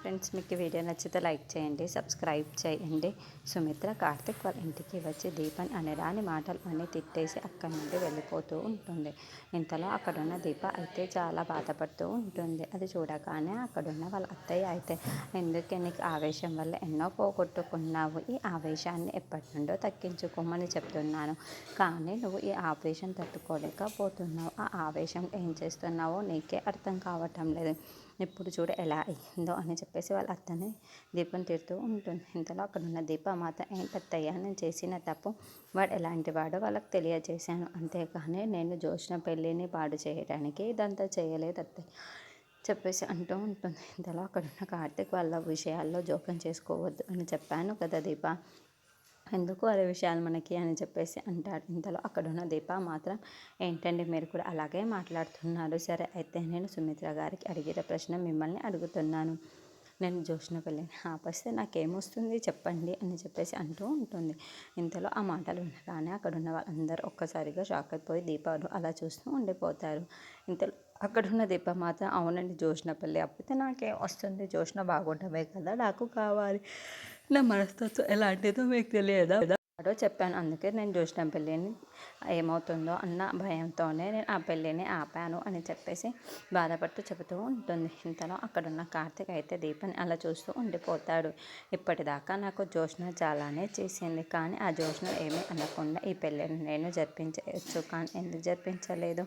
Friends, మీకు video నచ్చితే like చేయండి, సబ్స్క్రైబ్ చేయండి. సుమిత్ర కార్తిక్ వాళ్ళ ఇంటికి వచ్చి దీపని రాని మాటలు అన్నీ తిట్టేసి అక్కడి నుండి వెళ్ళిపోతూ ఉంటుంది. ఇంతలో అక్కడున్న దీప అయితే చాలా బాధపడుతూ ఉంటుంది. అది చూడగానే అక్కడున్న వాళ్ళ అత్తయ్య అయితే, ఎందుకే నీకు ఆవేశం వల్ల ఎన్నో పోగొట్టుకున్నావు, ఈ ఆవేశాన్ని ఎప్పటి నుండో తగ్గించుకోమని చెప్తున్నాను, కానీ నువ్వు ఈ ఆవేశం తట్టుకోలేకపోతున్నావు. ఆ ఆవేశం ఏం చేస్తున్నావో నీకే అర్థం కావటం లేదు. ఇప్పుడు చూడు ఎలా అయ్యిందో అని చెప్పేసి వాళ్ళ అత్తని దీపం తిడుతూ ఉంటుంది. ఇంతలో అక్కడున్న దీప మాత్రం, ఏంటత్తయ్య నేను చేసిన తప్పు, వాడు ఎలాంటి వాడో వాళ్ళకి తెలియజేశాను, అంతేకాని నేను జోష్న పెళ్ళిని పాడు చేయడానికి ఇదంతా చేయలేదు అత్తయ్య చెప్పేసి అంటూ ఉంటుంది. ఇంతలో అక్కడున్న కార్తిక్ వాళ్ళ విషయాల్లో జోక్యం చేసుకోవద్దు అని చెప్పాను కదా దీప, ఎందుకు అదే విషయాలు మనకి అని చెప్పేసి అంటాడు. ఇంతలో అక్కడున్న దీప మాత్రం, ఏంటండి మీరు కూడా అలాగే మాట్లాడుతున్నారు, సరే అయితే నేను సుమిత్ర గారికి అడిగిన ప్రశ్న మిమ్మల్ని అడుగుతున్నాను, నేను జోష్న పెళ్ళిని ఆపేస్తే నాకేమొస్తుంది చెప్పండి అని చెప్పేసి అంటూ ఉంటుంది. ఇంతలో ఆ మాటలు వినగానే అక్కడున్న వాళ్ళందరూ ఒక్కసారిగా షాక్ అయిపోయి దీపాలు అలా చూస్తూ ఉండిపోతారు. ఇంతలో అక్కడున్న దీప మాత్రం, అవునండి జోష్న పెళ్ళి అప్పితే నాకేం వస్తుంది, జోష్న బాగుండమే కదా నాకు కావాలి, నా మనస్తత్వం ఎలాంటిదో మీకు తెలియదా చెప్పాను, అందుకే నేను జోష్న పెళ్ళిని ఏమవుతుందో అన్న భయంతోనే నేను ఆ పెళ్ళిని ఆపాను అని చెప్పేసి బాధపడుతూ చెబుతూ ఉంటుంది. ఇంతలో అక్కడున్న కార్తిక్ అయితే దీపని అలా చూస్తూ ఉండిపోతాడు. ఇప్పటిదాకా నాకు జోష్న చాలానే చేసింది, కానీ ఆ జోష్న ఏమీ అనకుండా ఈ పెళ్ళిని నేను జరిపించవచ్చు, కానీ ఎందుకు జరిపించలేదు,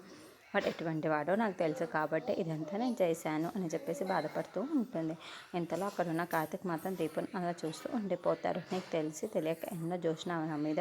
వాడు ఎటువంటి వాడో నాకు తెలుసు కాబట్టి ఇదంతా నేను చేశాను అని చెప్పేసి బాధపడుతూ ఉంటుంది. ఇంతలో అక్కడున్న కార్తిక్ మాత్రం దీపం అలా చూస్తూ ఉండిపోతారు. నీకు తెలిసి తెలియక ఎన్నో జోష్న మీద